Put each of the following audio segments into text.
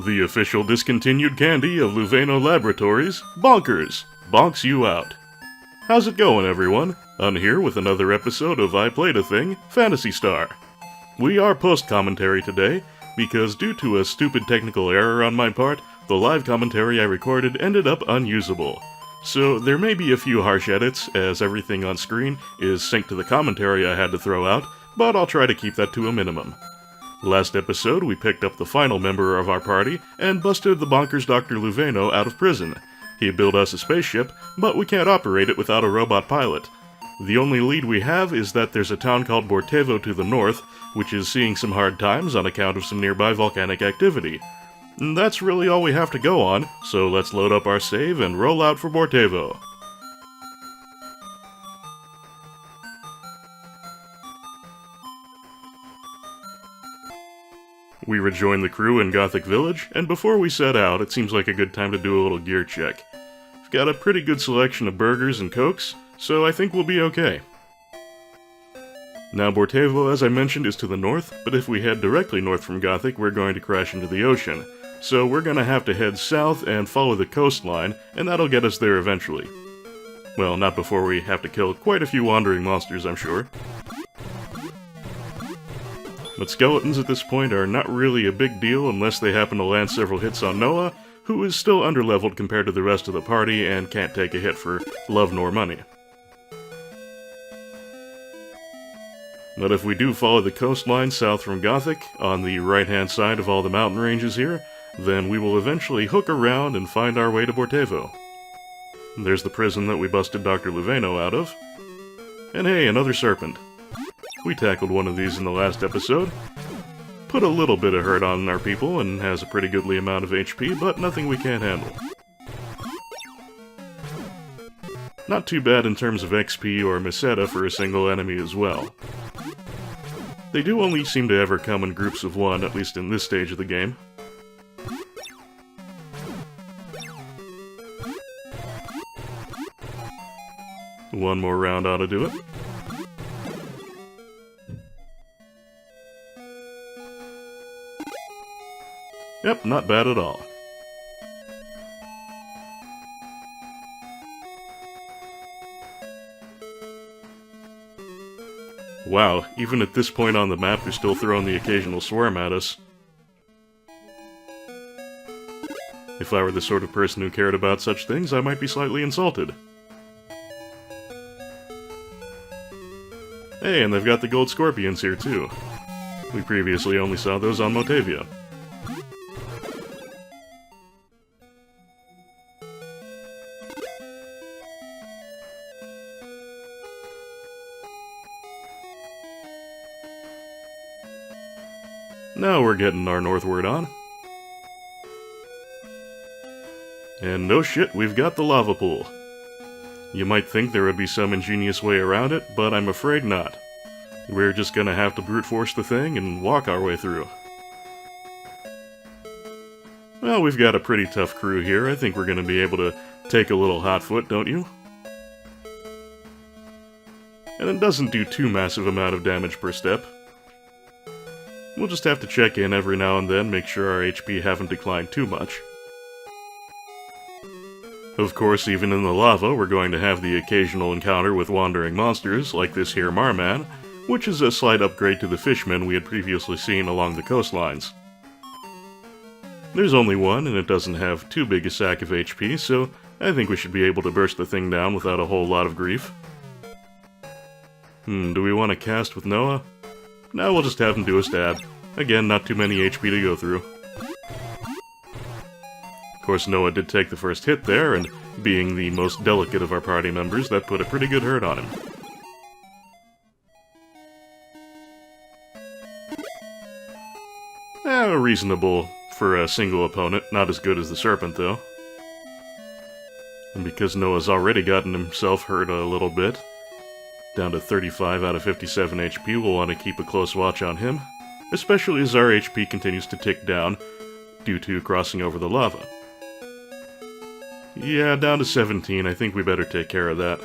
The official discontinued candy of Luveno Laboratories, Bonkers, bonks you out. How's it going, everyone? I'm here with another episode of I Played a Thing, Phantasy Star. We are post-commentary today, because due to a stupid technical error on my part, the live commentary I recorded ended up unusable. So there may be a few harsh edits, as everything on screen is synced to the commentary I had to throw out, but I'll try to keep that to a minimum. Last episode, we picked up the final member of our party and busted the bonkers Dr. Luveno out of prison. He built us a spaceship, but we can't operate it without a robot pilot. The only lead we have is that there's a town called Bortevo to the north, which is seeing some hard times on account of some nearby volcanic activity. And that's really all we have to go on, so let's load up our save and roll out for Bortevo. We rejoin the crew in Gothic Village, and before we set out, it seems like a good time to do a little gear check. We've got a pretty good selection of burgers and cokes, so I think we'll be okay. Now Bortevo, as I mentioned, is to the north, but if we head directly north from Gothic, we're going to crash into the ocean. So we're going to have to head south and follow the coastline, and that'll get us there eventually. Well, not before we have to kill quite a few wandering monsters, I'm sure. But skeletons at this point are not really a big deal unless they happen to land several hits on Noah, who is still underleveled compared to the rest of the party and can't take a hit for love nor money. But if we do follow the coastline south from Gothic, on the right-hand side of all the mountain ranges here, then we will eventually hook around and find our way to Bortevo. There's the prison that we busted Dr. Luveno out of. And hey, another serpent. We tackled one of these in the last episode. Put a little bit of hurt on our people and has a pretty goodly amount of HP, but nothing we can't handle. Not too bad in terms of XP or Meseta for a single enemy as well. They do only seem to ever come in groups of one, at least in this stage of the game. One more round ought to do it. Yep, not bad at all. Wow, even at this point on the map, they're still throwing the occasional swarm at us. If I were the sort of person who cared about such things, I might be slightly insulted. Hey, and they've got the gold scorpions here too. We previously only saw those on Motavia. Now we're getting our northward on. And no shit, we've got the lava pool. You might think there would be some ingenious way around it, but I'm afraid not. We're just gonna have to brute force the thing and walk our way through. Well, we've got a pretty tough crew here. I think we're gonna be able to take a little hot foot, don't you? And it doesn't do too massive amount of damage per step. We'll just have to check in every now and then, make sure our HP haven't declined too much. Of course, even in the lava, we're going to have the occasional encounter with wandering monsters, like this here Marman, which is a slight upgrade to the fishmen we had previously seen along the coastlines. There's only one, and it doesn't have too big a sack of HP, so I think we should be able to burst the thing down without a whole lot of grief. Do we want to cast with Noah? No, we'll just have him do a stab. Again, not too many HP to go through. Of course, Noah did take the first hit there, and being the most delicate of our party members, that put a pretty good hurt on him. Reasonable for a single opponent, not as good as the serpent, though. And because Noah's already gotten himself hurt a little bit, down to 35 out of 57 HP, we'll want to keep a close watch on him, especially as our HP continues to tick down due to crossing over the lava. Yeah, down to 17, I think we better take care of that.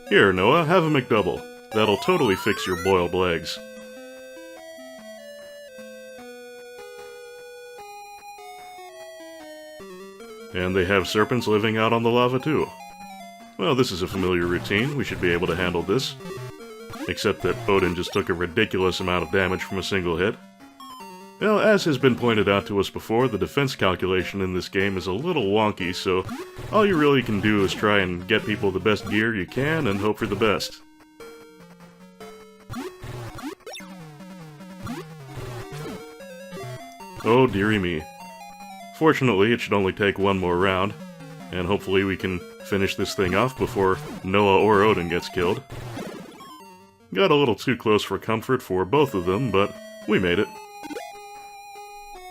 Here, Noah, have a McDouble. That'll totally fix your boiled legs. And they have serpents living out on the lava too. Well, this is a familiar routine, we should be able to handle this. Except that Odin just took a ridiculous amount of damage from a single hit. Well, as has been pointed out to us before, the defense calculation in this game is a little wonky, so all you really can do is try and get people the best gear you can and hope for the best. Oh, dearie me. Fortunately, it should only take one more round, and hopefully we can finish this thing off before Noah or Odin gets killed. Got a little too close for comfort for both of them, but we made it.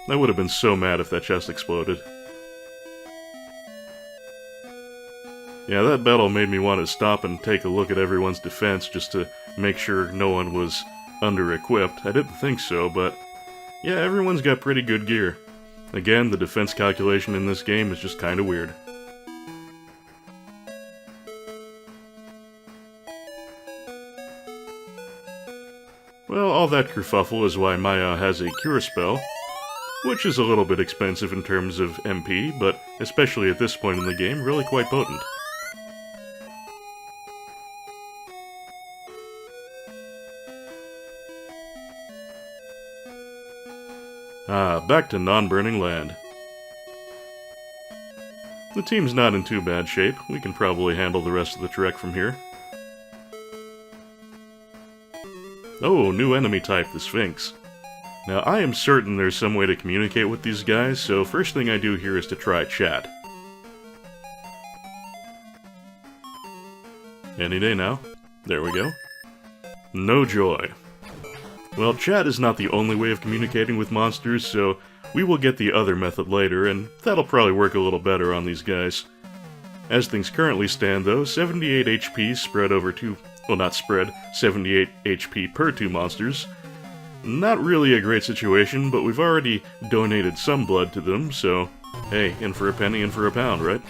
I would have been so mad if that chest exploded. Yeah, that battle made me want to stop and take a look at everyone's defense just to make sure no one was under-equipped. I didn't think so, but yeah, everyone's got pretty good gear. Again, the defense calculation in this game is just kinda weird. Well, all that kerfuffle is why Maya has a cure spell, which is a little bit expensive in terms of MP, but especially at this point in the game, really quite potent. Back to non-burning land. The team's not in too bad shape. We can probably handle the rest of the trek from here. Oh, new enemy type, the Sphinx. Now, I am certain there's some way to communicate with these guys, so first thing I do here is to try chat. Any day now. There we go. No joy. Well, chat is not the only way of communicating with monsters, so we will get the other method later, and that'll probably work a little better on these guys. As things currently stand, though, 78 HP spread over two... well, not spread, 78 HP per two monsters. Not really a great situation, but we've already donated some blood to them, so hey, in for a penny, in for a pound, right?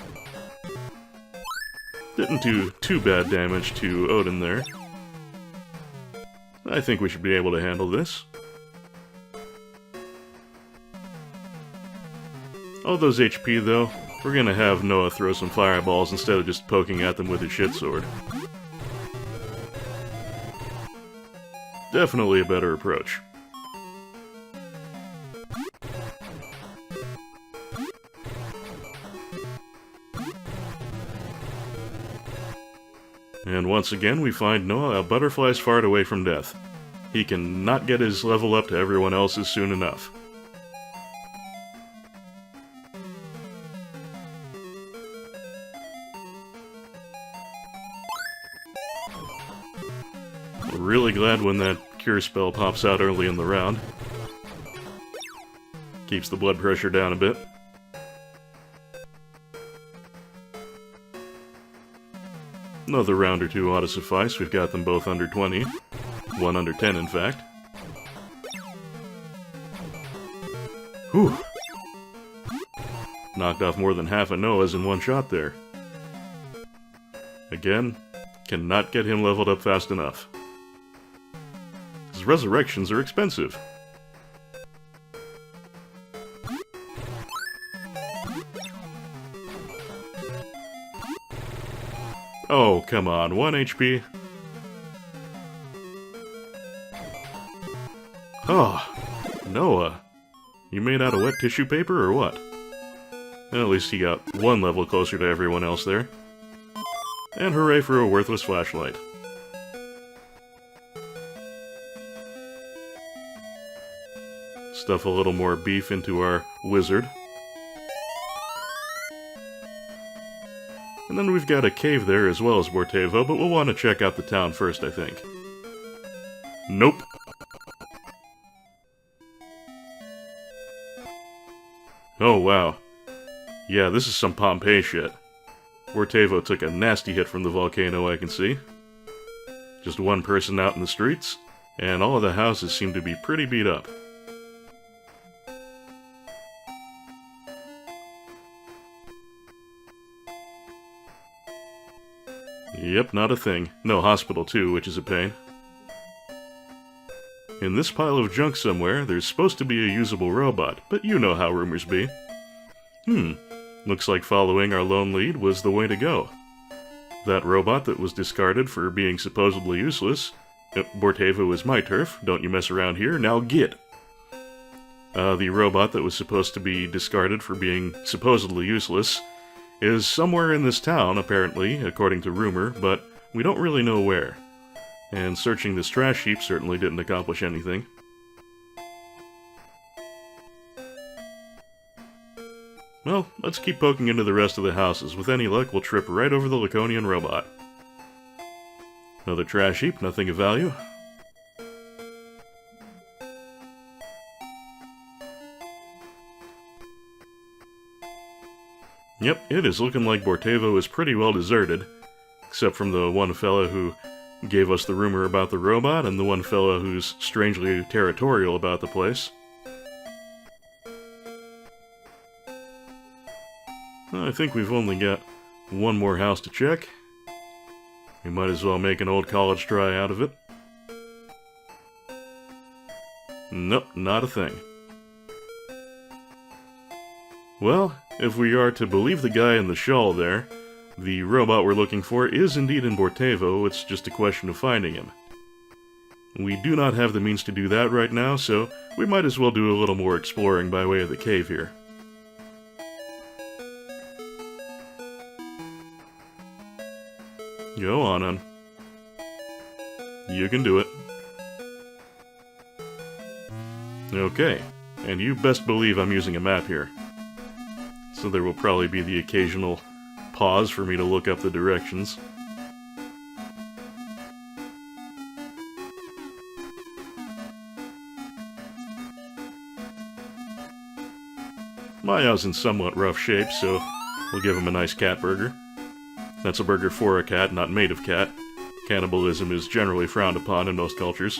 Didn't do too bad damage to Odin there. I think we should be able to handle this. All those HP, though, we're gonna have Noah throw some fireballs instead of just poking at them with his shit sword. Definitely a better approach. And once again, we find Noah a butterfly's fart away from death. He can not get his level up to everyone else's soon enough. Really glad when that cure spell pops out early in the round. Keeps the blood pressure down a bit. Another round or two ought to suffice. We've got them both under 20. One under 10, in fact. Whew! Knocked off more than half of Noah's in one shot there. Again, cannot get him leveled up fast enough. His resurrections are expensive. Oh, come on, 1 HP? Oh, Noah. You made out of wet tissue paper, or what? At least he got one level closer to everyone else there. And hooray for a worthless flashlight. Stuff a little more beef into our wizard. And then we've got a cave there as well as Bortevo, but we'll want to check out the town first, I think. Nope. Oh, wow. Yeah, this is some Pompeii shit. Bortevo took a nasty hit from the volcano, I can see. Just one person out in the streets, and all of the houses seem to be pretty beat up. Yep, not a thing. No hospital, too, which is a pain. In this pile of junk somewhere, there's supposed to be a usable robot, but you know how rumors be. Looks like following our lone lead was the way to go. That robot that was discarded for being supposedly useless. Bortevo is my turf, don't you mess around here, now get! The robot that was supposed to be discarded for being supposedly useless is somewhere in this town, apparently, according to rumor, but we don't really know where. And searching this trash heap certainly didn't accomplish anything. Well, let's keep poking into the rest of the houses. With any luck, we'll trip right over the Laconian robot. Another trash heap, nothing of value. Yep, it is looking like Bortevo is pretty well deserted. Except from the one fella who gave us the rumor about the robot, and the one fella who's strangely territorial about the place. I think we've only got one more house to check. We might as well make an old college try out of it. Nope, not a thing. Well, if we are to believe the guy in the shawl there, the robot we're looking for is indeed in Bortevo, it's just a question of finding him. We do not have the means to do that right now, so we might as well do a little more exploring by way of the cave here. Go on. You can do it. Okay, and you best believe I'm using a map here. So there will probably be the occasional pause for me to look up the directions. Maya's in somewhat rough shape, so we'll give him a nice cat burger. That's a burger for a cat, not made of cat. Cannibalism is generally frowned upon in most cultures.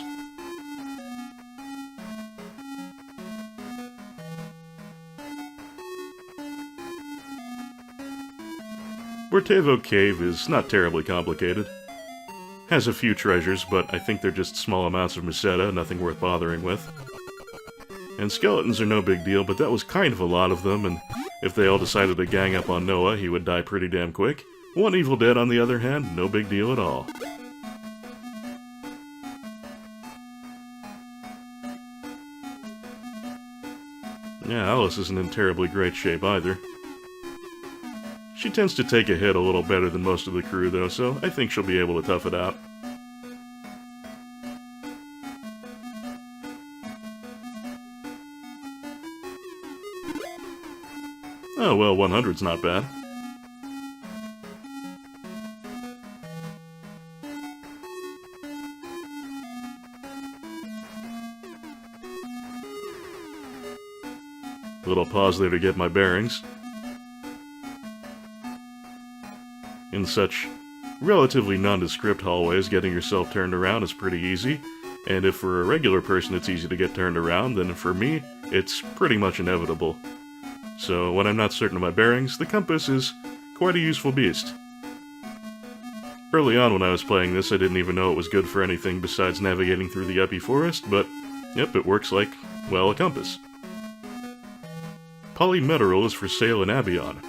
Bortevo Cave is not terribly complicated. Has a few treasures, but I think they're just small amounts of musetta, nothing worth bothering with. And skeletons are no big deal, but that was kind of a lot of them, and if they all decided to gang up on Noah, he would die pretty damn quick. One Evil Dead, on the other hand, no big deal at all. Yeah, Alice isn't in terribly great shape either. She tends to take a hit a little better than most of the crew, though, so I think she'll be able to tough it out. Oh, well, 100's not bad. Little pause there to get my bearings. In such relatively nondescript hallways, getting yourself turned around is pretty easy, and if for a regular person it's easy to get turned around, then for me, it's pretty much inevitable. So when I'm not certain of my bearings, the compass is quite a useful beast. Early on when I was playing this, I didn't even know it was good for anything besides navigating through the uppy forest, but yep, it works like, well, a compass. Polymetal is for sale in Abion.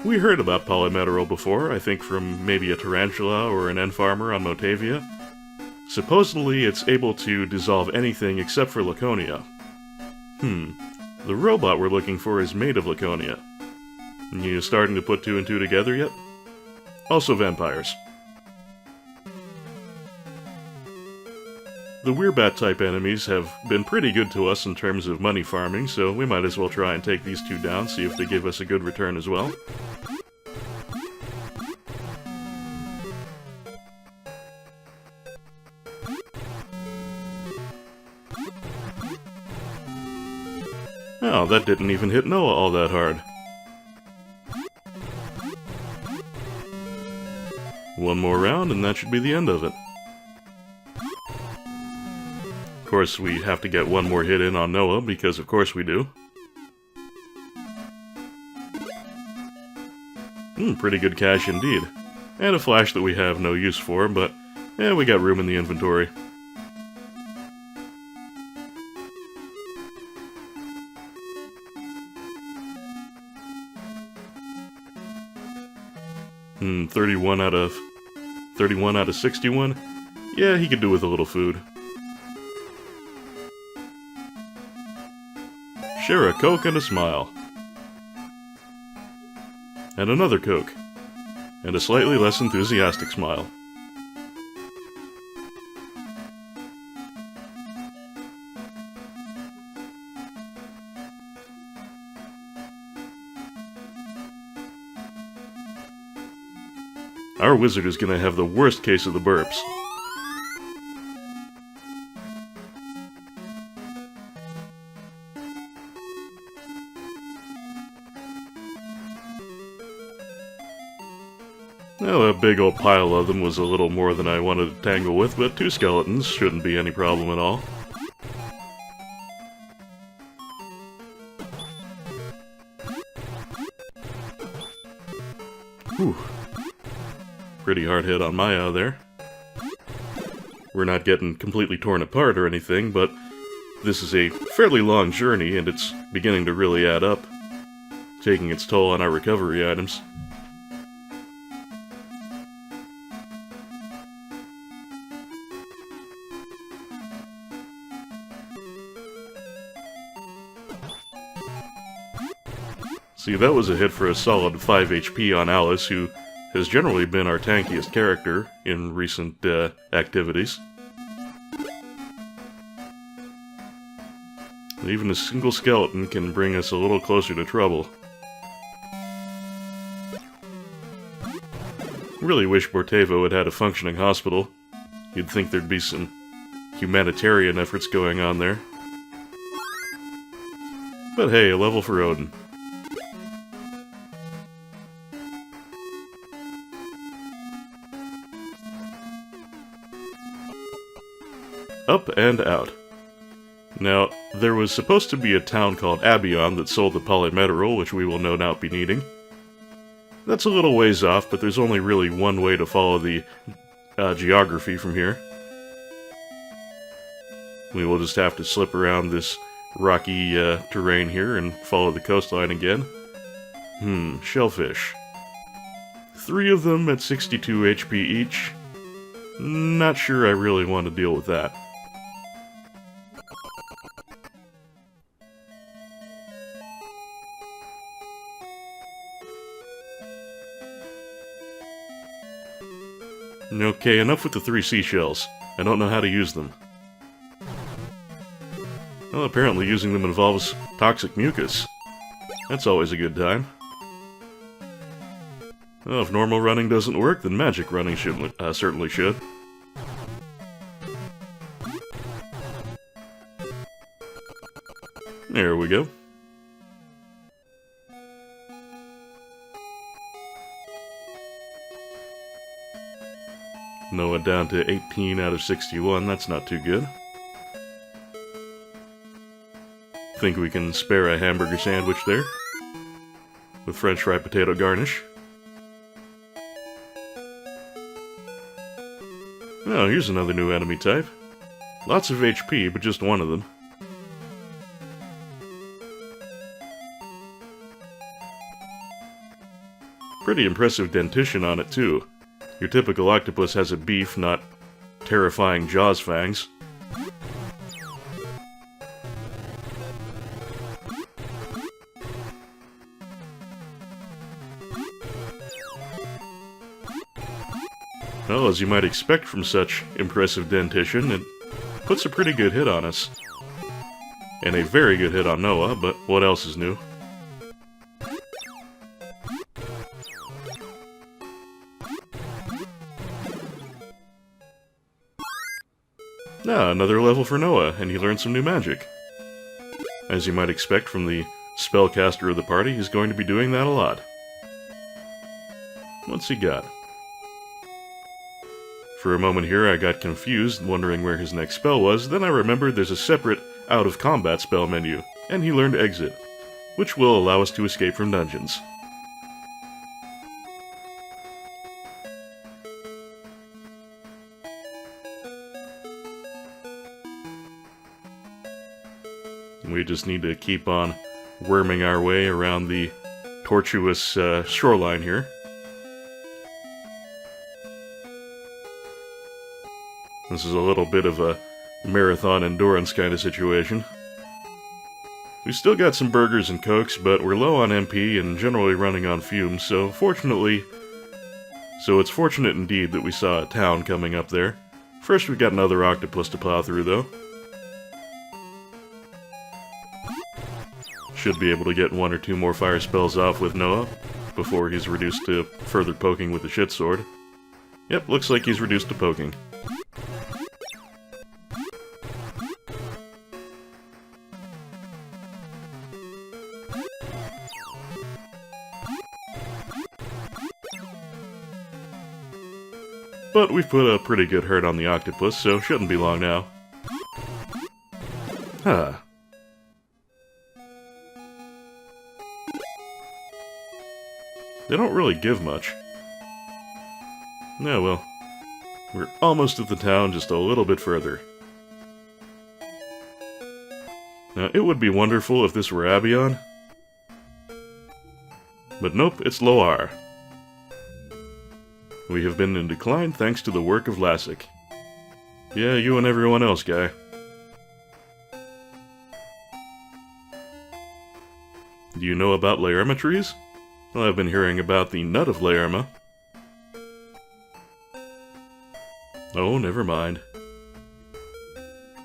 We heard about Polymetal before, I think from maybe a tarantula or an N-farmer on Motavia. Supposedly it's able to dissolve anything except for Laconia. The robot we're looking for is made of Laconia. You starting to put two and two together yet? Also vampires. The Weirbat-type enemies have been pretty good to us in terms of money farming, so we might as well try and take these two down, see if they give us a good return as well. Oh, that didn't even hit Noah all that hard. One more round and that should be the end of it. Of course, we have to get one more hit in on Noah, because of course we do. Pretty good cash indeed. And a flash that we have no use for, but yeah, we got room in the inventory. 31 out of 61? Yeah, he could do with a little food. Share a Coke and a smile. And another Coke. And a slightly less enthusiastic smile. Our wizard is gonna have the worst case of the burps. Well, a big old pile of them was a little more than I wanted to tangle with, but 2 skeletons shouldn't be any problem at all. Whew. Pretty hard hit on Maya there. We're not getting completely torn apart or anything, but this is a fairly long journey and it's beginning to really add up, taking its toll on our recovery items. See, that was a hit for a solid 5 HP on Alice, who has generally been our tankiest character in recent activities. Even a single skeleton can bring us a little closer to trouble. Really wish Bortevo had had a functioning hospital. You'd think there'd be some humanitarian efforts going on there. But hey, a level for Odin. Up and out. Now, there was supposed to be a town called Abion that sold the polymetal, which we will no doubt be needing. That's a little ways off, but there's only really one way to follow the geography from here. We will just have to slip around this rocky terrain here and follow the coastline again. Shellfish. 3 of them at 62 HP each. Not sure I really want to deal with that. Okay, enough with the 3 seashells. I don't know how to use them. Well, apparently using them involves toxic mucus. That's always a good time. Well, if normal running doesn't work, then magic running certainly should. There we go. Noah down to 18 out of 61, that's not too good. Think we can spare a hamburger sandwich there, with french fry potato garnish. Oh, here's another new enemy type. Lots of HP, but just one of them. Pretty impressive dentition on it, too. Your typical octopus has a beef, not terrifying jaws fangs. Well, as you might expect from such impressive dentition, it puts a pretty good hit on us. And a very good hit on Noah, but what else is new? Ah, another level for Noah, and he learned some new magic. As you might expect from the spellcaster of the party, he's going to be doing that a lot. What's he got? For a moment here I got confused, wondering where his next spell was, then I remembered there's a separate out-of-combat spell menu, and he learned Exit, which will allow us to escape from dungeons. We just need to keep on worming our way around the tortuous shoreline here. This is a little bit of a marathon endurance kind of situation. We still got some burgers and cokes, but we're low on MP and generally running on fumes, so it's fortunate indeed that we saw a town coming up there. First we got another octopus to plow through, though. Should be able to get 1 or 2 more fire spells off with Noah before he's reduced to further poking with the shit sword. Yep, looks like he's reduced to poking. But we've put a pretty good hurt on the octopus, so shouldn't be long now. Huh. They don't really give much. No, well, we're almost at the town, just a little bit further. Now, it would be wonderful if this were Abion. But nope, it's Loar. We have been in decline thanks to the work of Lassic. Yeah, you and everyone else, guy. Do you know about Laerma trees? Well, I've been hearing about the nut of Laerma. Oh, never mind.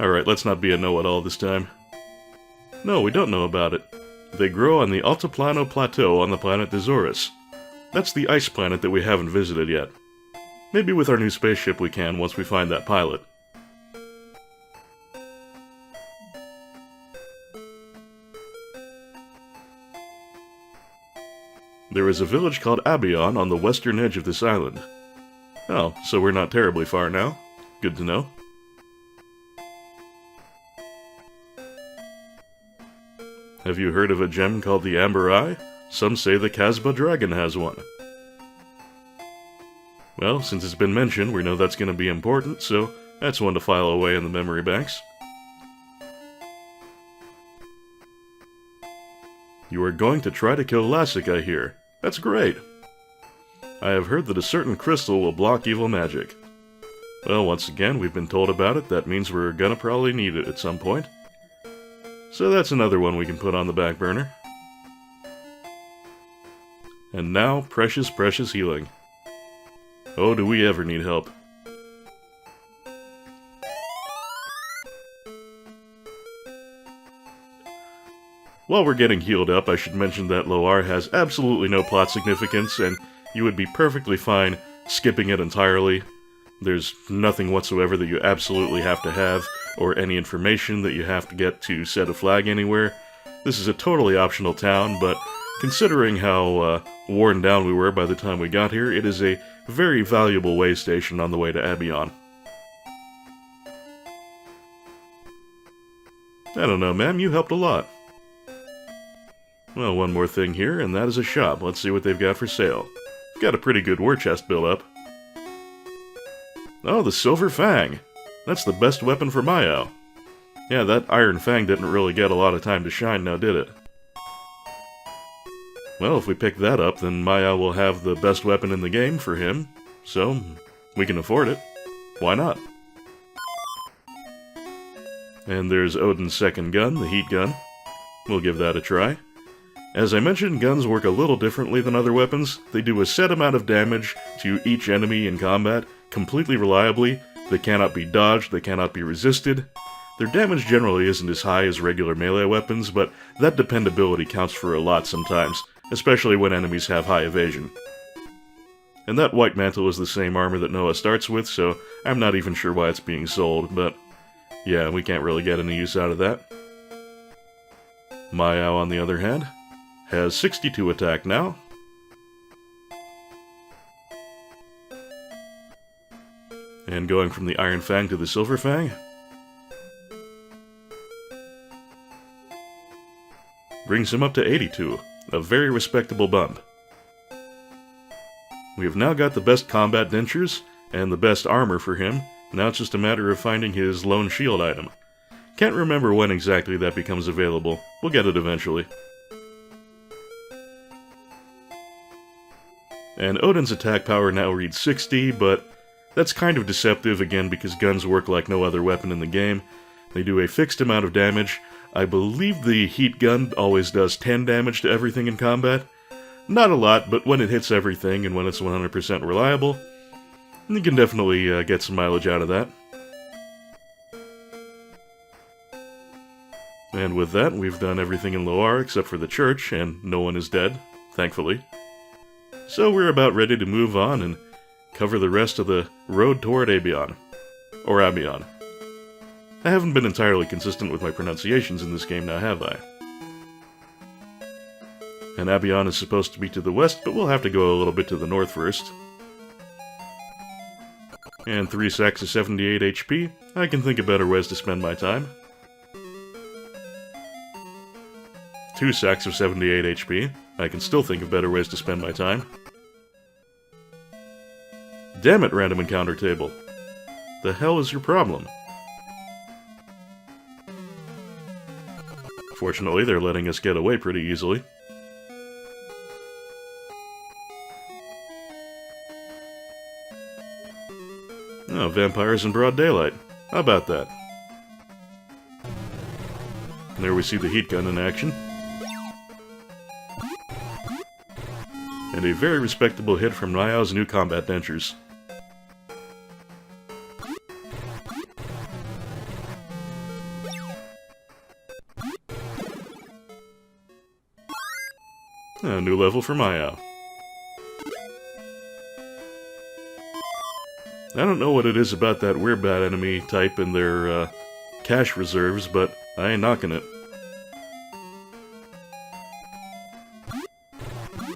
Alright, let's not be a know-it-all this time. No, we don't know about it. They grow on the Altiplano Plateau on the planet Dezorus. That's the ice planet that we haven't visited yet. Maybe with our new spaceship we can once we find that pilot. There is a village called Abion on the western edge of this island. Oh, so we're not terribly far now. Good to know. Have you heard of a gem called the Amber Eye? Some say the Casbah dragon has one. Well, since it's been mentioned, we know that's going to be important, so that's one to file away in the memory banks. You are going to try to kill Lassic, I hear. That's great. I have heard that a certain crystal will block evil magic. Well, once again, we've been told about it. That means we're gonna probably need it at some point. So that's another one we can put on the back burner. And now, precious, precious healing. Oh, do we ever need help. While we're getting healed up, I should mention that Loar has absolutely no plot significance, and you would be perfectly fine skipping it entirely. There's nothing whatsoever that you absolutely have to have, or any information that you have to get to set a flag anywhere. This is a totally optional town, but considering how worn down we were by the time we got here, it is a very valuable way station on the way to Abion. I don't know, ma'am, you helped a lot. Well, one more thing here, and that is a shop. Let's see what they've got for sale. Got a pretty good war chest built up. Oh, the Silver Fang! That's the best weapon for Mayao. Yeah, that Iron Fang didn't really get a lot of time to shine now, did it? Well, if we pick that up, then Mayao will have the best weapon in the game for him, so we can afford it. Why not? And there's Odin's second gun, the heat gun. We'll give that a try. As I mentioned, guns work a little differently than other weapons. They do a set amount of damage to each enemy in combat, completely reliably. They cannot be dodged, they cannot be resisted. Their damage generally isn't as high as regular melee weapons, but that dependability counts for a lot sometimes, especially when enemies have high evasion. And that white mantle is the same armor that Noah starts with, so I'm not even sure why it's being sold, but yeah, we can't really get any use out of that. Mayao, on the other hand, has 62 attack now. And going from the Iron Fang to the Silver Fang, brings him up to 82, a very respectable bump. We have now got the best combat dentures, and the best armor for him. Now it's just a matter of finding his lone shield item. Can't remember when exactly that becomes available. We'll get it eventually. And Odin's attack power now reads 60, but That's kind of deceptive, again, because guns work like no other weapon in the game. They do a fixed amount of damage. I believe the heat gun always does 10 damage to everything in combat. Not a lot, but when it hits everything and when it's 100% reliable, you can definitely get some mileage out of that. And with that, we've done everything in Loire except for the church, and no one is dead, thankfully. So we're about ready to move on and cover the rest of the road toward Abion. Or Abion. I haven't been entirely consistent with my pronunciations in this game now, have I? And Abion is supposed to be to the west, but we'll have to go a little bit to the north first. And 3 sacks of 78 HP. I can think of better ways to spend my time. 2 sacks of 78 HP. I can still think of better ways to spend my time. Damn it, random encounter table. The hell is your problem? Fortunately, they're letting us get away pretty easily. Oh, vampires in broad daylight. How about that? And there we see the heat gun in action. And a very respectable hit from Ryao's new combat dentures. A new level for Maya. I don't know what it is about that weird bad enemy type and their cash reserves, but I ain't knocking it.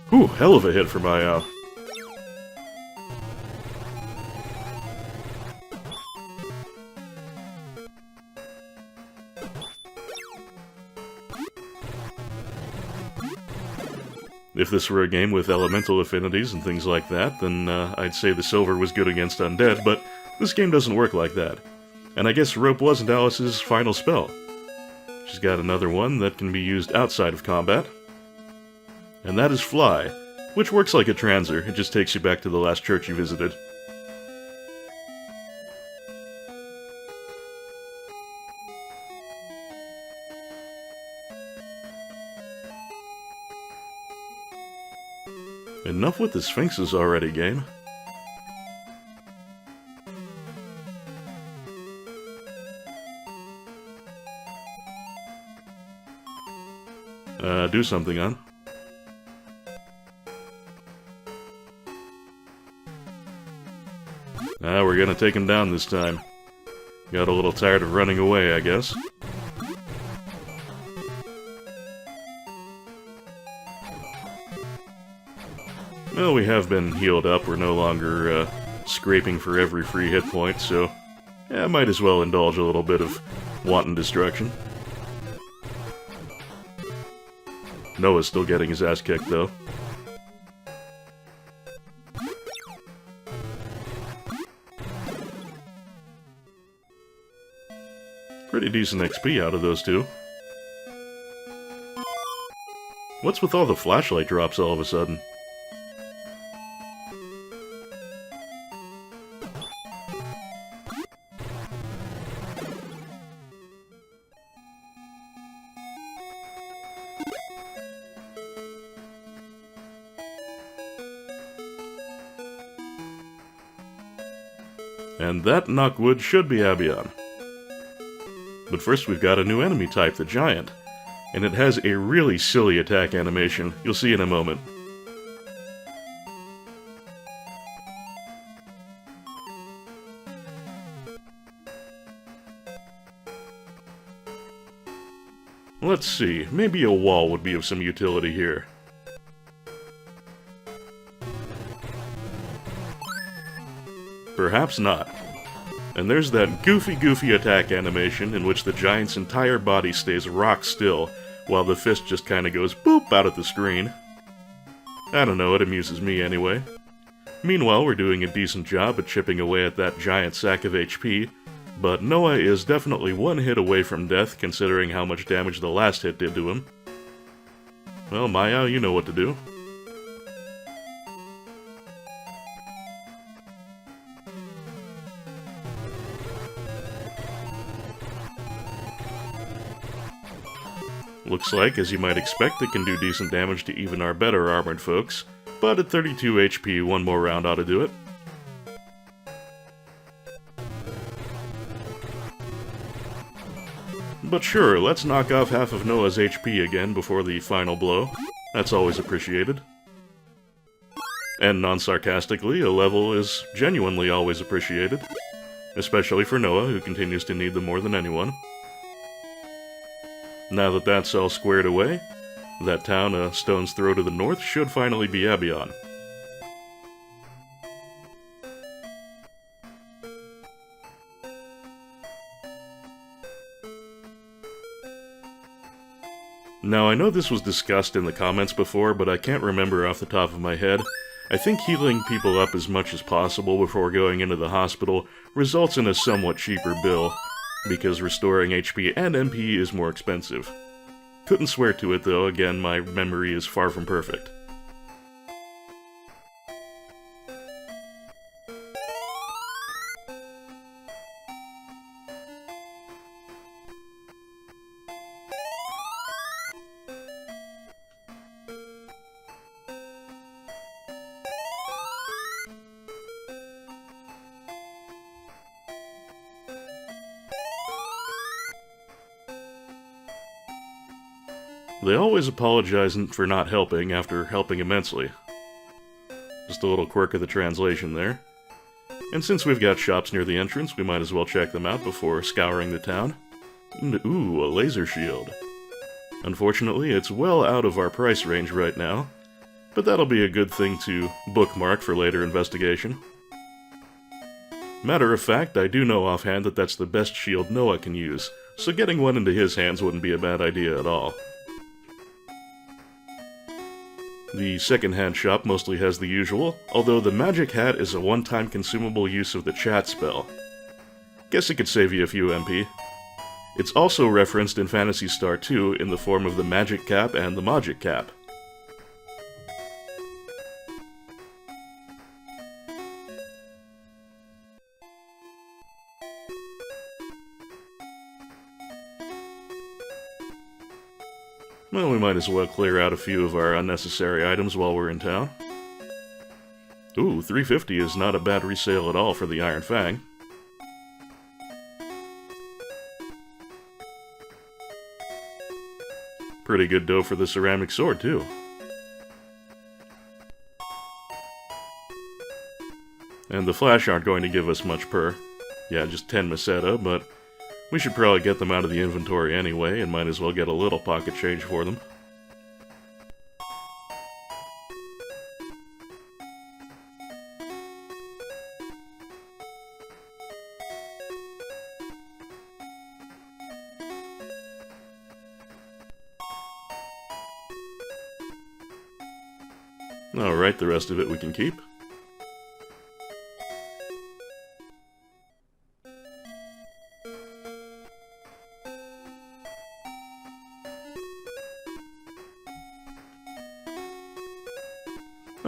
Whew, hell of a hit for Maya. If this were a game with elemental affinities and things like that, then I'd say the silver was good against undead, but this game doesn't work like that. And I guess rope wasn't Alice's final spell. She's got another one that can be used outside of combat. And that is Fly, which works like a transer, it just takes you back to the last church you visited. Enough with the Sphinxes already, game. Do something, on. We're gonna take him down this time. Got a little tired of running away, I guess. Well, we have been healed up. We're no longer scraping for every free hit point, so yeah, might as well indulge a little bit of wanton destruction. Noah's still getting his ass kicked, though. Pretty decent XP out of those two. What's with all the flashlight drops all of a sudden? And that, knockwood, should be Abion. But first we've got a new enemy type, the Giant. And it has a really silly attack animation. You'll see in a moment. Let's see, maybe a wall would be of some utility here. Perhaps not. And there's that goofy attack animation in which the Giant's entire body stays rock still, while the fist just kinda goes boop out at the screen. I don't know, it amuses me anyway. Meanwhile, we're doing a decent job at chipping away at that giant sack of HP, but Noah is definitely one hit away from death considering how much damage the last hit did to him. Well, Maya, you know what to do. Looks like, as you might expect, it can do decent damage to even our better armored folks, but at 32 HP, one more round ought to do it. But sure, let's knock off half of Noah's HP again before the final blow. That's always appreciated. And non-sarcastically, a level is genuinely always appreciated. Especially for Noah, who continues to need them more than anyone. Now that that's all squared away, that town a stone's throw to the north should finally be Abion. Now, I know this was discussed in the comments before, but I can't remember off the top of my head. I think healing people up as much as possible before going into the hospital results in a somewhat cheaper bill, because restoring HP and MP is more expensive. Couldn't swear to it though, again, my memory is far from perfect. They always apologize for not helping after helping immensely. Just a little quirk of the translation there. And since we've got shops near the entrance, we might as well check them out before scouring the town. And ooh, a laser shield. Unfortunately, it's well out of our price range right now, but that'll be a good thing to bookmark for later investigation. Matter of fact, I do know offhand that that's the best shield Noah can use, so getting one into his hands wouldn't be a bad idea at all. The second-hand shop mostly has the usual, although the magic hat is a one-time consumable use of the chat spell. Guess it could save you a few MP. It's also referenced in Phantasy Star 2 in the form of the magic cap and the magic cap. Well, we might as well clear out a few of our unnecessary items while we're in town. Ooh, 350 is not a bad resale at all for the Iron Fang. Pretty good dough for the ceramic sword, too. And the Flash aren't going to give us much per. Yeah, just 10 Meseta, but we should probably get them out of the inventory anyway, and might as well get a little pocket change for them. Alright, the rest of it we can keep.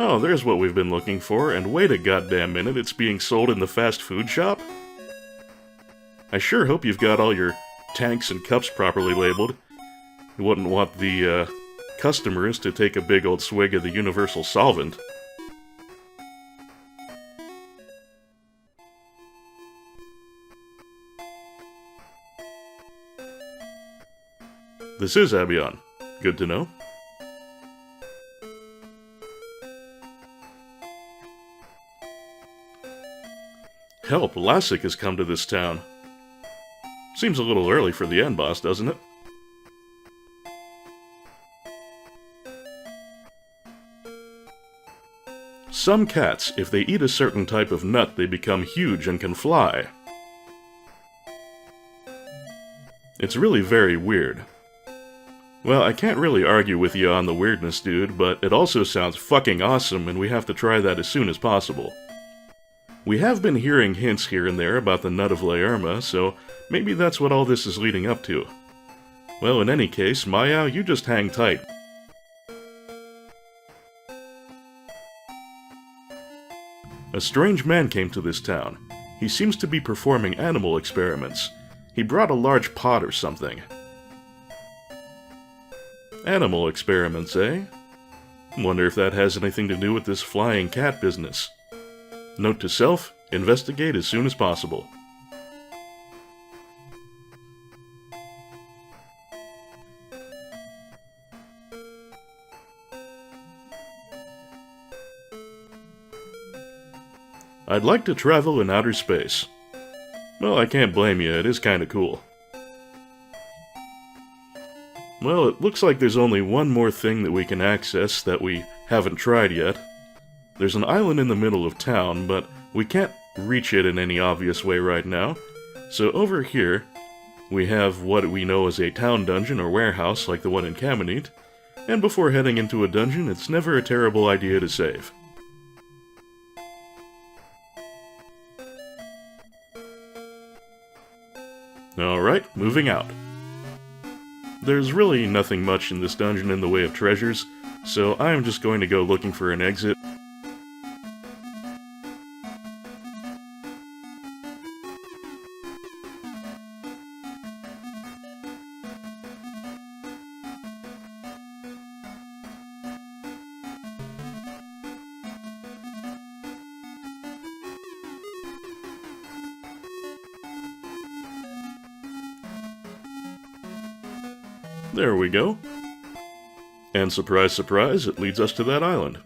Oh, there's what we've been looking for, and wait a goddamn minute, it's being sold in the fast food shop? I sure hope you've got all your tanks and cups properly labeled. You wouldn't want the, customers to take a big old swig of the universal solvent. This is Abion. Good to know. Help, Lassic has come to this town. Seems a little early for the end boss, doesn't it? Some cats, if they eat a certain type of nut, they become huge and can fly. It's really very weird. Well, I can't really argue with you on the weirdness, dude, but it also sounds fucking awesome, and we have to try that as soon as possible. We have been hearing hints here and there about the Nut of Laerma, so maybe that's what all this is leading up to. Well, in any case, Maya, you just hang tight. A strange man came to this town. He seems to be performing animal experiments. He brought a large pot or something. Animal experiments, eh? Wonder if that has anything to do with this flying cat business. Note to self, investigate as soon as possible. I'd like to travel in outer space. Well, I can't blame you, it is kinda cool. Well, it looks like there's only one more thing that we can access that we haven't tried yet. There's an island in the middle of town, but we can't reach it in any obvious way right now. So over here, we have what we know as a town dungeon or warehouse like the one in Caminite, and before heading into a dungeon, it's never a terrible idea to save. Alright, moving out. There's really nothing much in this dungeon in the way of treasures, so I'm just going to go looking for an exit. There we go. And surprise, surprise, it leads us to that island.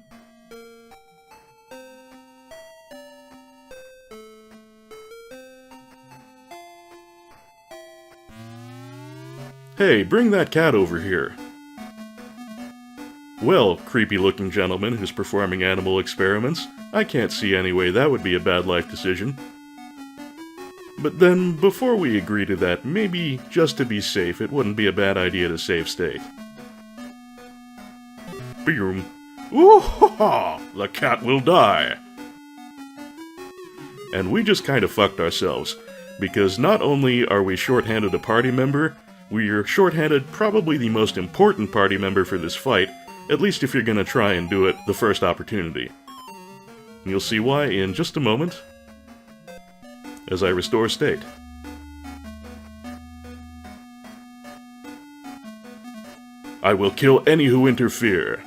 Hey, bring that cat over here. Well, creepy-looking gentleman who's performing animal experiments, I can't see any way that would be a bad life decision. But then, before we agree to that, maybe, just to be safe, it wouldn't be a bad idea to save state. Beeyoomp. Ooh ha ha! The cat will die! And we just kind of fucked ourselves, because not only are we short-handed a party member, we're short-handed probably the most important party member for this fight, at least if you're gonna try and do it the first opportunity. You'll see why in just a moment, as I restore state. I will kill any who interfere.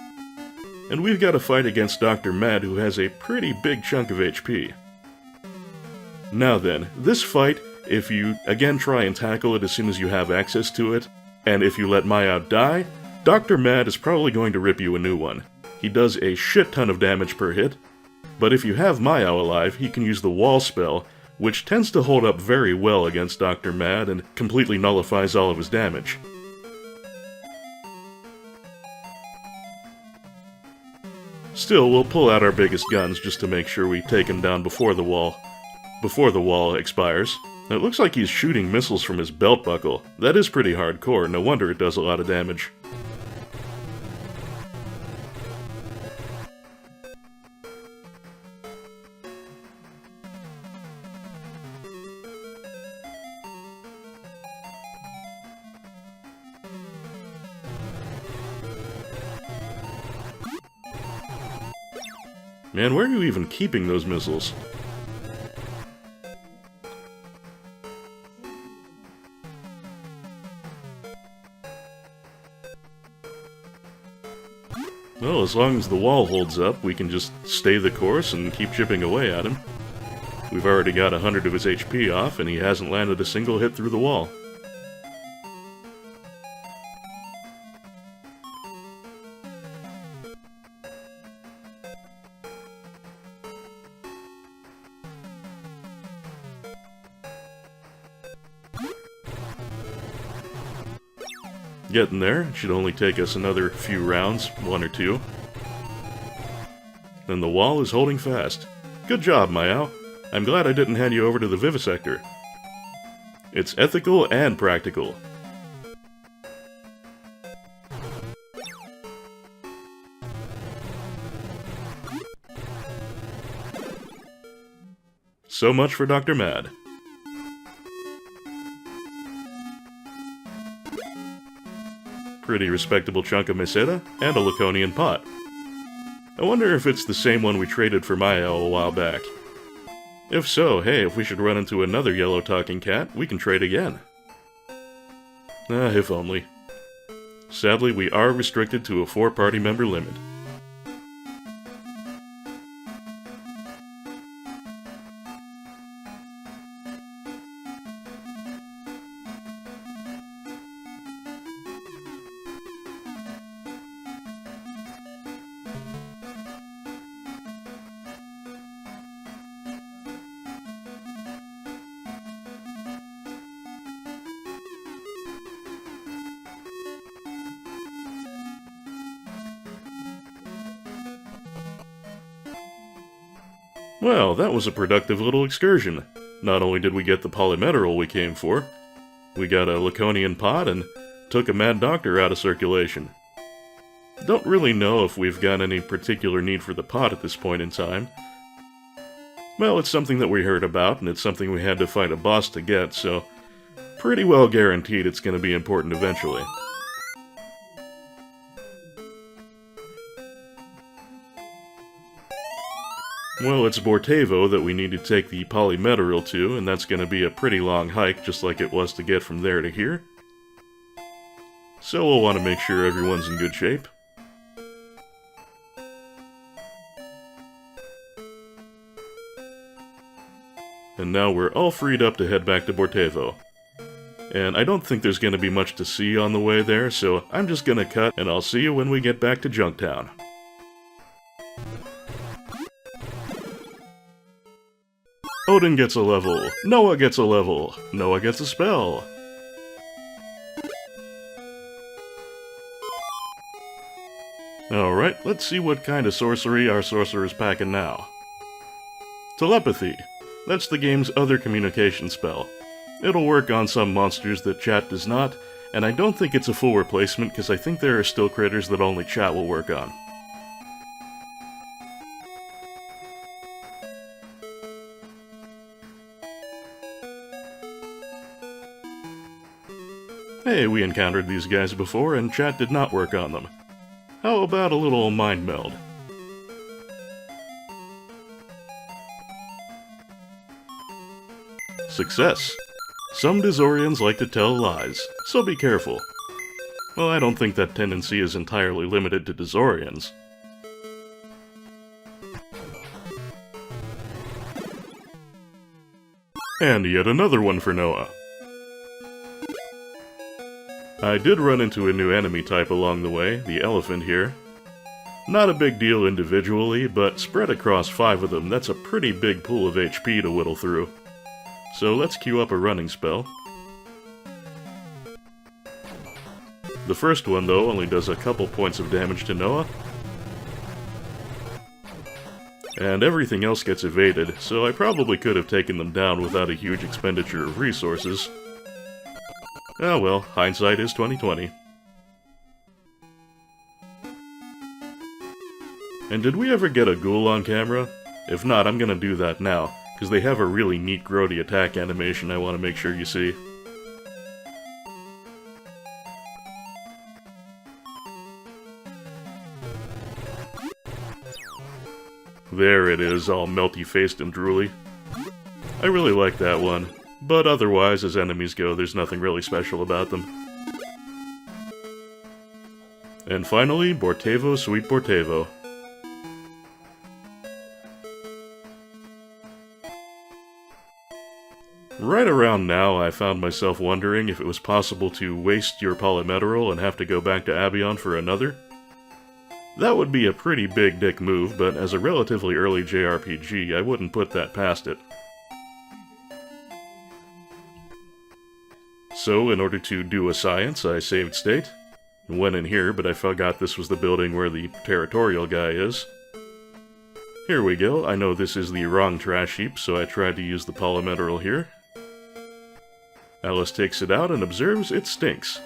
And we've got a fight against Dr. Mad, who has a pretty big chunk of HP. Now then, this fight, if you again try and tackle it as soon as you have access to it, and if you let Maya die, Dr. Mad is probably going to rip you a new one. He does a shit ton of damage per hit, but if you have Maya alive, he can use the wall spell, which tends to hold up very well against Dr. Mad and completely nullifies all of his damage. Still, we'll pull out our biggest guns just to make sure we take him down before the wall expires. It looks like he's shooting missiles from his belt buckle. That is pretty hardcore, no wonder it does a lot of damage. Man, where are you even keeping those missiles? Well, as long as the wall holds up, we can just stay the course and keep chipping away at him. We've already got 100 of his HP off, and he hasn't landed a single hit through the wall. Getting there. It should only take us another few rounds, one or two. And the wall is holding fast. Good job, Mayao. I'm glad I didn't hand you over to the vivisector. It's ethical and practical. So much for Dr. Mad. Pretty respectable chunk of meseta, and a Laconian pot. I wonder if it's the same one we traded for Maya a while back. If so, hey, if we should run into another yellow talking cat, we can trade again. If only. Sadly, we are restricted to a 4-party member limit. Well, that was a productive little excursion. Not only did we get the polymetal we came for, we got a Laconian pot and took a Mad Doctor out of circulation. Don't really know if we've got any particular need for the pot at this point in time. Well, it's something that we heard about, and it's something we had to fight a boss to get, so pretty well guaranteed it's going to be important eventually. Well, it's Bortevo that we need to take the polymetal to, and that's going to be a pretty long hike, just like it was to get from there to here. So we'll want to make sure everyone's in good shape. And now we're all freed up to head back to Bortevo. And I don't think there's going to be much to see on the way there, so I'm just going to cut, and I'll see you when we get back to Junktown. Odin gets a level, Noah gets a level, Noah gets a spell. Alright, let's see what kind of sorcery our sorcerer's packing now. Telepathy. That's the game's other communication spell. It'll work on some monsters that chat does not, and I don't think it's a full replacement because I think there are still critters that only chat will work on. Hey, we encountered these guys before and chat did not work on them. How about a little mind meld? Success! Some Dizorians like to tell lies, so be careful. Well, I don't think that tendency is entirely limited to Dizorians. And yet another one for Noah. I did run into a new enemy type along the way, the elephant here. Not a big deal individually, but spread across 5 of them, that's a pretty big pool of HP to whittle through. So let's queue up a running spell. The first one, though, only does a couple points of damage to Noah. And everything else gets evaded, so I probably could have taken them down without a huge expenditure of resources. Oh well, hindsight is 20/20. And did we ever get a ghoul on camera? If not, I'm gonna do that now, because they have a really neat grody attack animation I want to make sure you see. There it is, all melty-faced and drooly. I really like that one, but otherwise, as enemies go, there's nothing really special about them. And finally, Bortevo, sweet Bortevo. Right around now, I found myself wondering if it was possible to waste your polymetal and have to go back to Abion for another. That would be a pretty big dick move, but as a relatively early JRPG, I wouldn't put that past it. So, in order to do a science, I saved state. Went in here, but I forgot this was the building where the territorial guy is. Here we go, I know this is the wrong trash heap, so I tried to use the polymetal here. Alice takes it out and observes it stinks.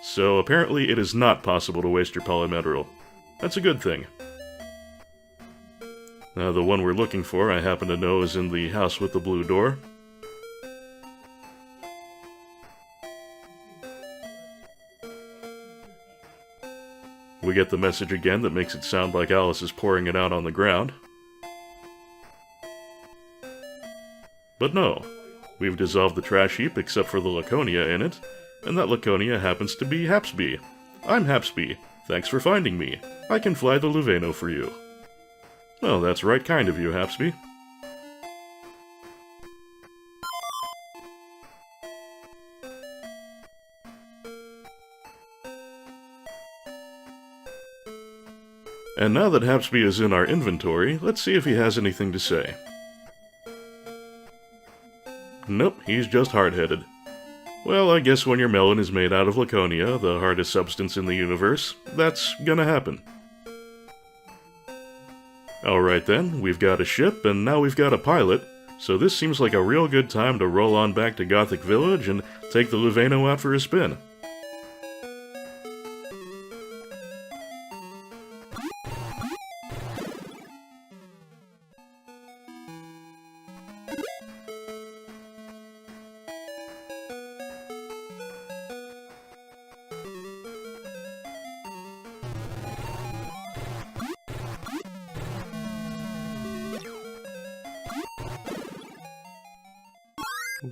So apparently it is not possible to waste your polymetal. That's a good thing. Now the one we're looking for, I happen to know, is in the house with the blue door. We get the message again that makes it sound like Alice is pouring it out on the ground. But no, we've dissolved the trash heap except for the Laconia in it, and that Laconia happens to be Hapsby. I'm Hapsby. Thanks for finding me. I can fly the Luveno for you. Well, that's right kind of you, Hapsby. And now that Hapsby is in our inventory, let's see if he has anything to say. Nope, he's just hard-headed. Well, I guess when your melon is made out of Laconia, the hardest substance in the universe, that's gonna happen. Alright then, we've got a ship, and now we've got a pilot, so this seems like a real good time to roll on back to Gothic Village and take the Luveno out for a spin.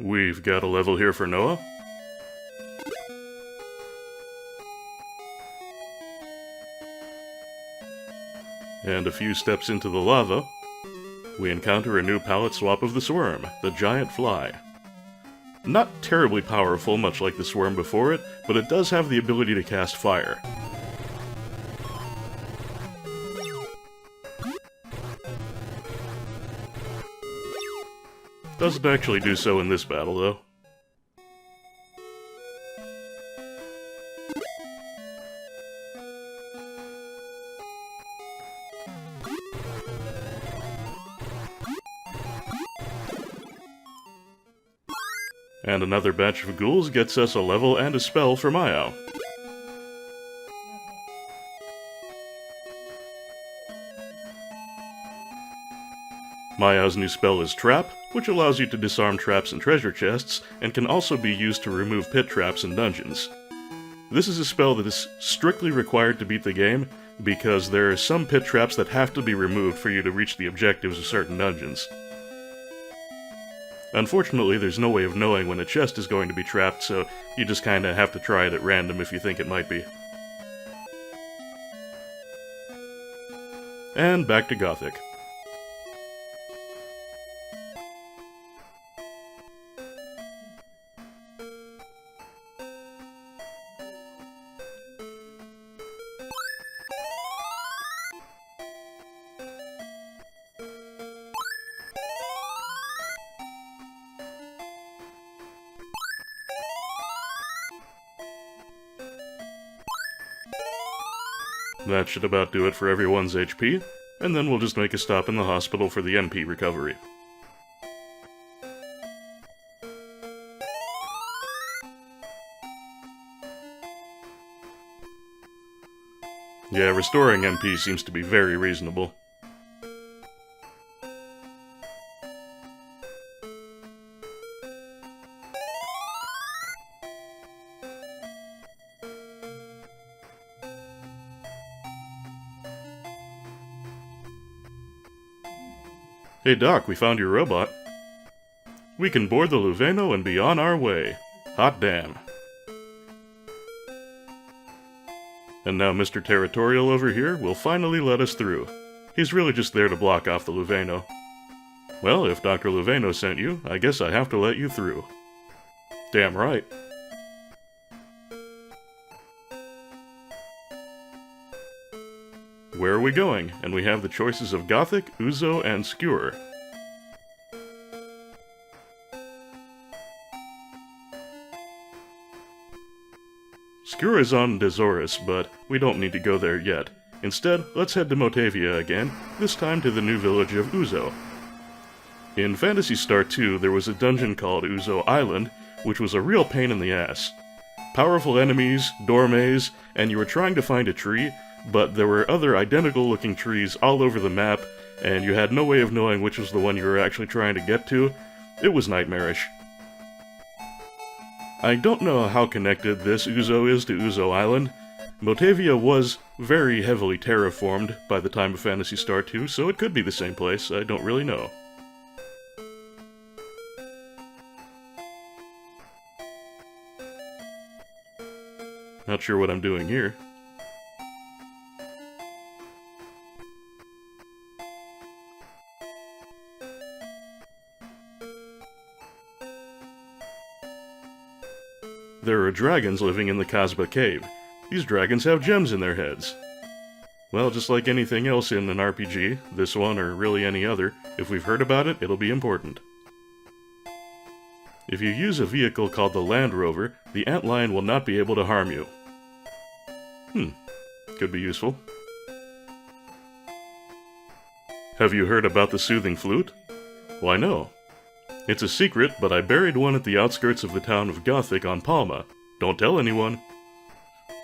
We've got a level here for Noah. And a few steps into the lava, we encounter a new palette swap of the Swarm, the giant fly. Not terribly powerful, much like the Swarm before it, but it does have the ability to cast fire. Doesn't actually do so in this battle, though. And another batch of ghouls gets us a level and a spell for Mayo. Maya's new spell is Trap, which allows you to disarm traps in treasure chests, and can also be used to remove pit traps in dungeons. This is a spell that is strictly required to beat the game, because there are some pit traps that have to be removed for you to reach the objectives of certain dungeons. Unfortunately, there's no way of knowing when a chest is going to be trapped, so you just kinda have to try it at random if you think it might be. And back to Gothic. That should about do it for everyone's HP, and then we'll just make a stop in the hospital for the MP recovery. Yeah, restoring MP seems to be very reasonable. Hey Doc, we found your robot. We can board the Luveno and be on our way. Hot damn. And now Mr. Territorial over here will finally let us through. He's really just there to block off the Luveno. Well, if Dr. Luveno sent you, I guess I have to let you through. Damn right. Where are we going? And we have the choices of Gothic, Ouzo, and Skewer. Skewer is on Dezoris, but we don't need to go there yet. Instead, let's head to Motavia again, this time to the new village of Ouzo. In Phantasy Star 2, there was a dungeon called Ouzo Island, which was a real pain in the ass. Powerful enemies, door maze, and you were trying to find a tree, but there were other identical-looking trees all over the map, and you had no way of knowing which was the one you were actually trying to get to. It was nightmarish. I don't know how connected this Ouzo is to Ouzo Island. Motavia was very heavily terraformed by the time of Phantasy Star 2, so it could be the same place, I don't really know. Now Not sure what I'm doing here. There are dragons living in the Casbah cave. These dragons have gems in their heads. Well, just like anything else in an RPG, this one or really any other, if we've heard about it, it'll be important. If you use a vehicle called the Land Rover, the antlion will not be able to harm you. Could be useful. Have you heard about the soothing flute? Why no. It's a secret, but I buried one at the outskirts of the town of Gothic on Palma. Don't tell anyone.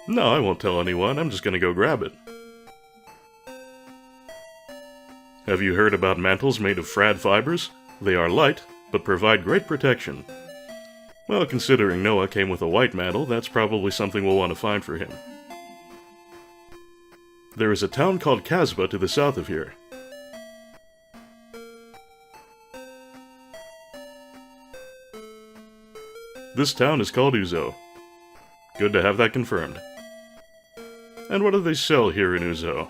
No, I won't tell anyone, I'm just gonna go grab it. Have you heard about mantles made of frad fibers? They are light, but provide great protection. Well, considering Noah came with a white mantle, that's probably something we'll want to find for him. There is a town called Casbah to the south of here. This town is called Ouzo. Good to have that confirmed. And what do they sell here in Ouzo?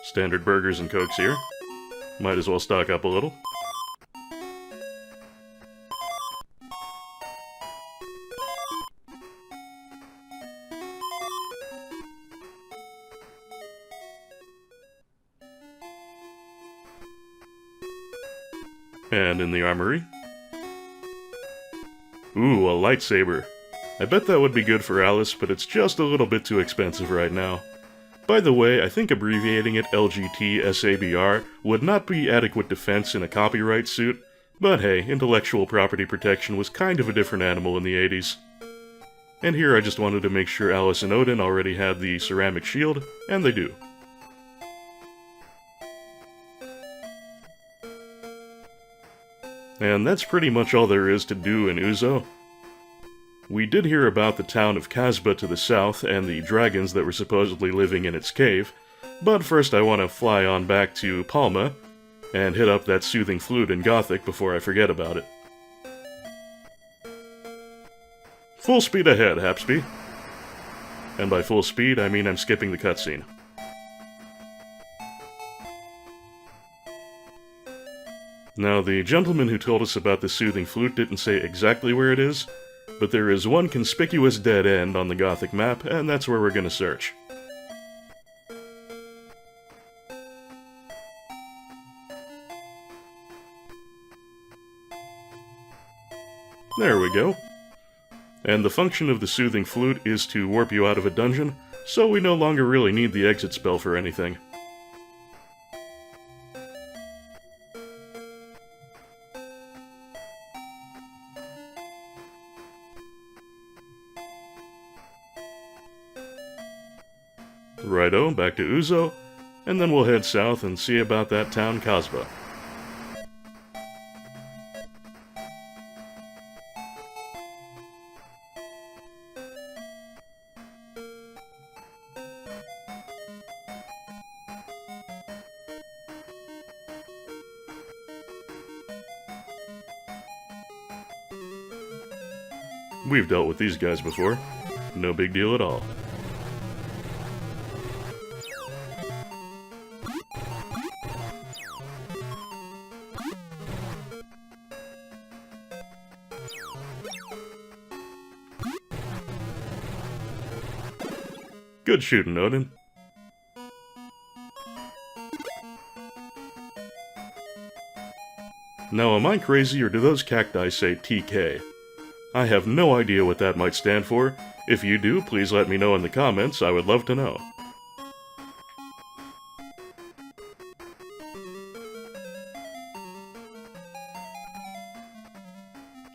Standard burgers and cokes here. Might as well stock up a little. And in the armory. Ooh, a lightsaber. I bet that would be good for Alice, but it's just a little bit too expensive right now. By the way, I think abbreviating it LGT SABR would not be adequate defense in a copyright suit, but hey, intellectual property protection was kind of a different animal in the 80s. And here I just wanted to make sure Alice and Odin already had the ceramic shield, and they do. And that's pretty much all there is to do in Ouzo. We did hear about the town of Casbah to the south and the dragons that were supposedly living in its cave, but first I want to fly on back to Palma and hit up that soothing flute in Gothic before I forget about it. Full speed ahead, Hapsby. And by full speed, I mean I'm skipping the cutscene. Now, the gentleman who told us about the soothing flute didn't say exactly where it is, but there is one conspicuous dead end on the Gothic map, and that's where we're gonna search. There we go. And the function of the soothing flute is to warp you out of a dungeon, so we no longer really need the exit spell for anything. Righto, back to Ouzo, and then we'll head south and see about that town Casbah. We've dealt with these guys before. No big deal at all. Good shooting, Odin. Now, am I crazy, or do those cacti say TK? I have no idea what that might stand for. If you do, please let me know in the comments. I would love to know.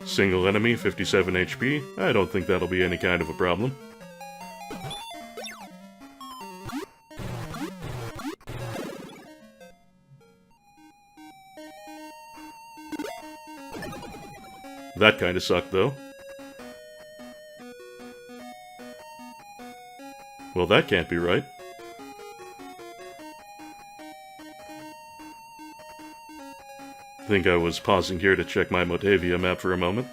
Single enemy, 57 HP. I don't think that'll be any kind of a problem. That kinda sucked, though. Well, that can't be right. think I was pausing here to check my Motavia map for a moment.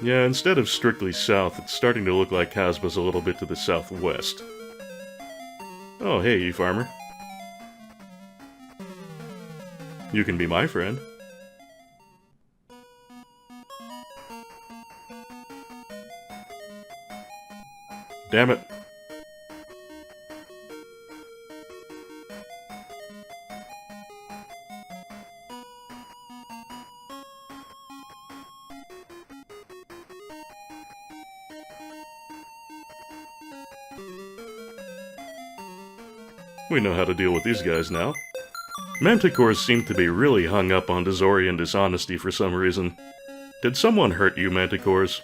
Yeah, instead of strictly south, it's starting to look like Casbah's a little bit to the southwest. Oh, hey, E-Farmer. You can be my friend. Damn it. We know how to deal with these guys now. Manticores seem to be really hung up on Dazorian dishonesty for some reason. Did someone hurt you, Manticores?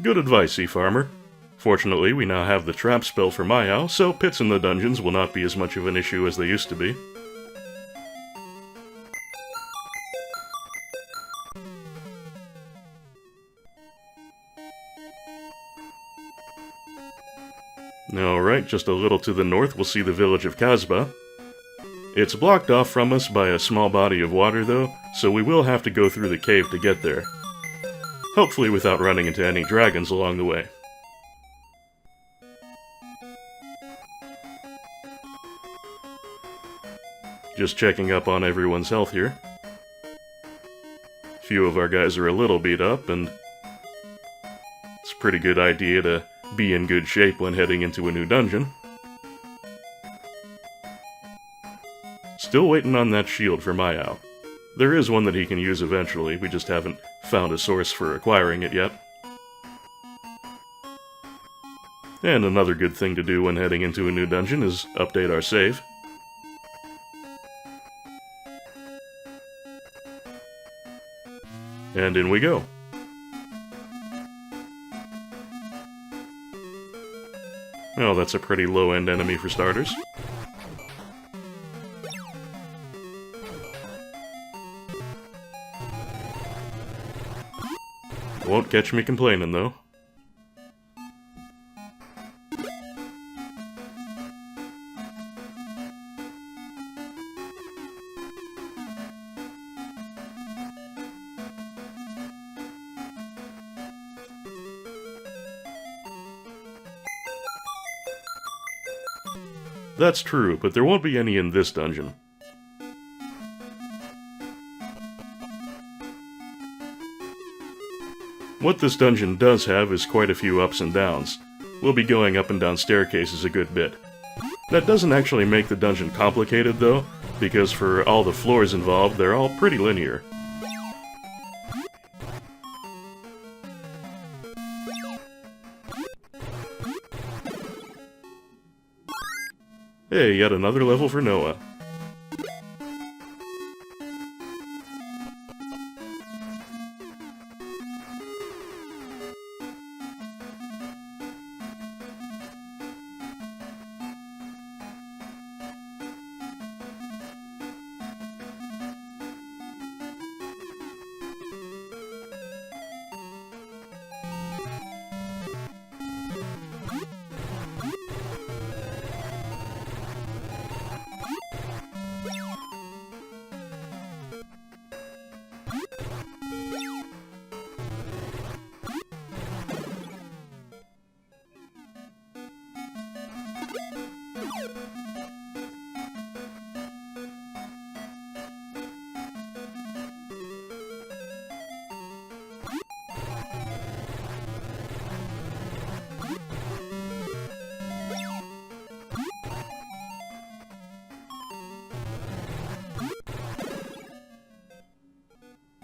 Good advice, E-Farmer. Fortunately, we now have the trap spell for Mayao, so pits in the dungeons will not be as much of an issue as they used to be. Alright, just a little to the north we'll see the village of Casbah. It's blocked off from us by a small body of water though, so we will have to go through the cave to get there. Hopefully without running into any dragons along the way. Just checking up on everyone's health here. Few of our guys are a little beat up, and it's a pretty good idea to be in good shape when heading into a new dungeon. Still waiting on that shield for Mayao. There is one that he can use eventually, we just haven't found a source for acquiring it yet. And another good thing to do when heading into a new dungeon is update our save. And in we go. Oh, that's a pretty low-end enemy for starters. Won't catch me complaining, though. That's true, but there won't be any in this dungeon. What this dungeon does have is quite a few ups and downs. We'll be going up and down staircases a good bit. That doesn't actually make the dungeon complicated, though, because for all the floors involved, they're all pretty linear. Hey, yet another level for Noah.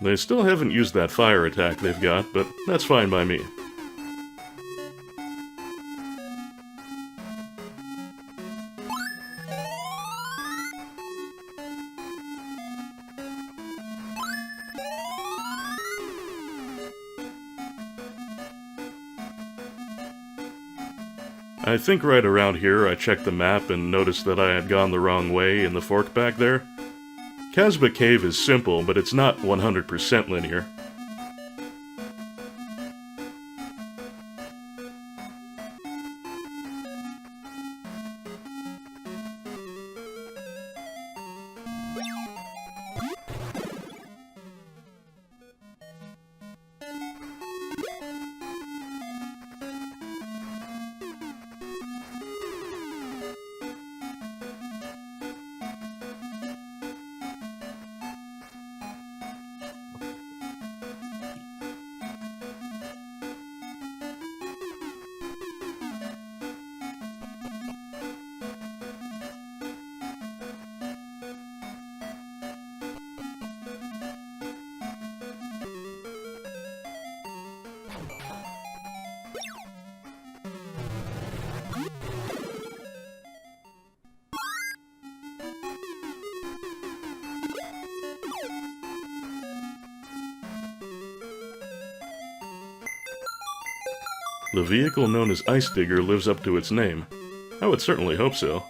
They still haven't used that fire attack they've got, but that's fine by me. I think right around here I checked the map and noticed that I had gone the wrong way in the fork back there. Casbah Cave is simple, but it's not 100% linear. The vehicle known as Ice Digger lives up to its name. I would certainly hope so.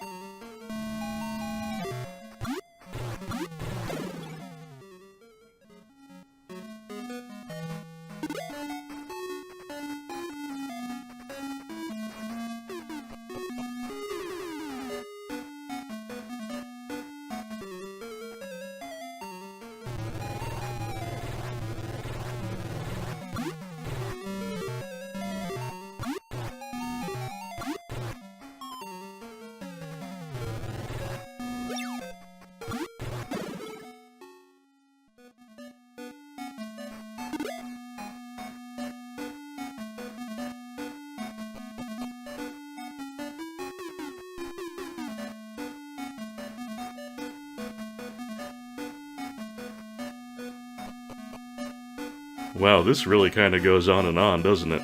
Wow, this really kinda goes on, doesn't it?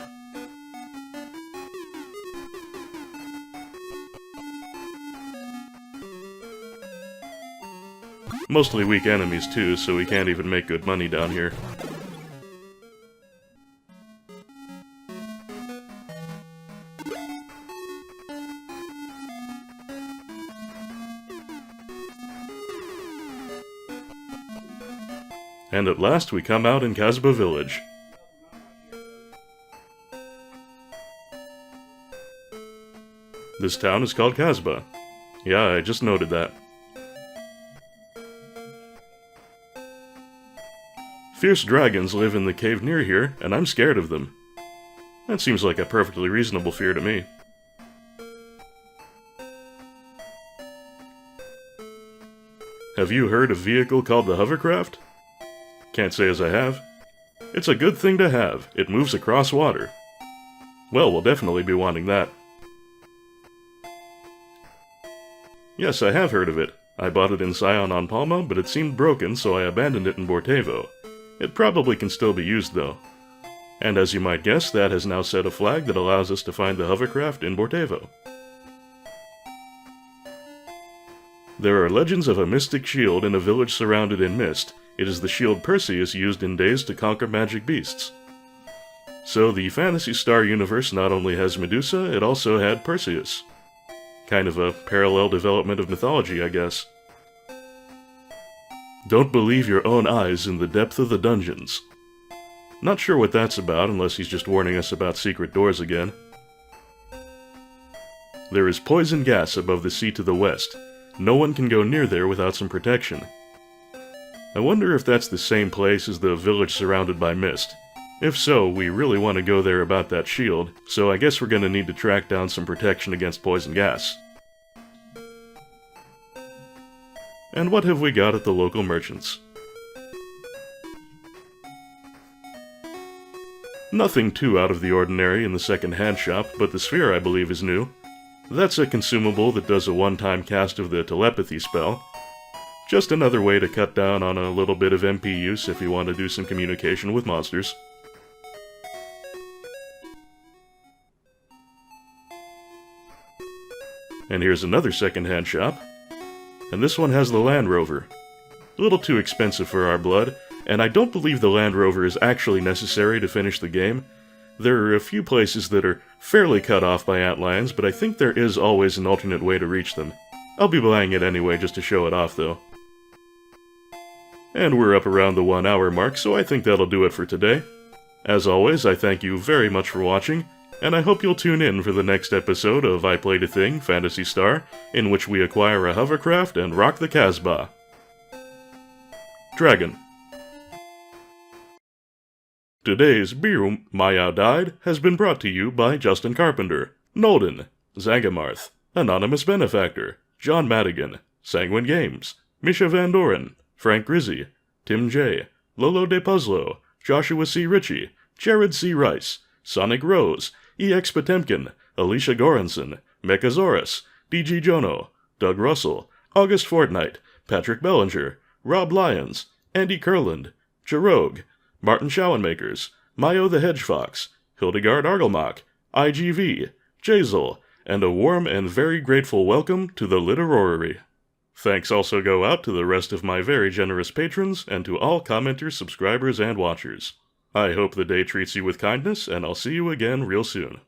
Mostly weak enemies too, so we can't even make good money down here. And at last we come out in Casbah Village. This town is called Casbah. Yeah, I just noted that. Fierce dragons live in the cave near here, and I'm scared of them. That seems like a perfectly reasonable fear to me. Have you heard of a vehicle called the hovercraft? Can't say as I have. It's a good thing to have. It moves across water. Well, we'll definitely be wanting that. Yes, I have heard of it. I bought it in Scion on Palma, but it seemed broken, so I abandoned it in Bortevo. It probably can still be used, though. And as you might guess, that has now set a flag that allows us to find the hovercraft in Bortevo. There are legends of a mystic shield in a village surrounded in mist. It is the shield Perseus used in Days to conquer magic beasts. So the Phantasy Star universe not only has Medusa, it also had Perseus. Kind of a parallel development of mythology, I guess. Don't believe your own eyes in the depth of the dungeons. Not sure what that's about, unless he's just warning us about secret doors again. There is poison gas above the sea to the west. No one can go near there without some protection. I wonder if that's the same place as the village surrounded by mist. If so, we really want to go there about that shield, so I guess we're going to need to track down some protection against poison gas. And what have we got at the local merchants? Nothing too out of the ordinary in the second-hand shop, but the sphere I believe is new. That's a consumable that does a one-time cast of the telepathy spell. Just another way to cut down on a little bit of MP use if you want to do some communication with monsters. And here's another second-hand shop. And this one has the Land Rover. A little too expensive for our blood, and I don't believe the Land Rover is actually necessary to finish the game. There are a few places that are fairly cut off by antlions, but I think there is always an alternate way to reach them. I'll be buying it anyway just to show it off, though. And we're up around the 1 hour mark, so I think that'll do it for today. As always, I thank you very much for watching, and I hope you'll tune in for the next episode of I Played a Thing, Phantasy Star, in which we acquire a hovercraft and rock the casbah. Dragon. Today's Beeyoomp, Maya Died, has been brought to you by Justin Carpenter, Nolden, Zangamarth, Anonymous Benefactor, John Madigan, Sanguine Games, Misha Van Doren, Frank Grizzy, Tim J., Lolo De Puzzlo, Joshua C. Ritchie, Jared C. Rice, Sonic Rose, EX Potemkin, Alicia Goranson, Mechasaurus, DG Jono, Doug Russell, August Fortnite, Patrick Bellinger, Rob Lyons, Andy Kurland, Jarogue, Martin Schowenmakers, Mayo the Hedgefox, Hildegard Argelmach, IGV, Jazel, and a warm and very grateful welcome to the Literary. Thanks also go out to the rest of my very generous patrons and to all commenters, subscribers, and watchers. I hope the day treats you with kindness, and I'll see you again real soon.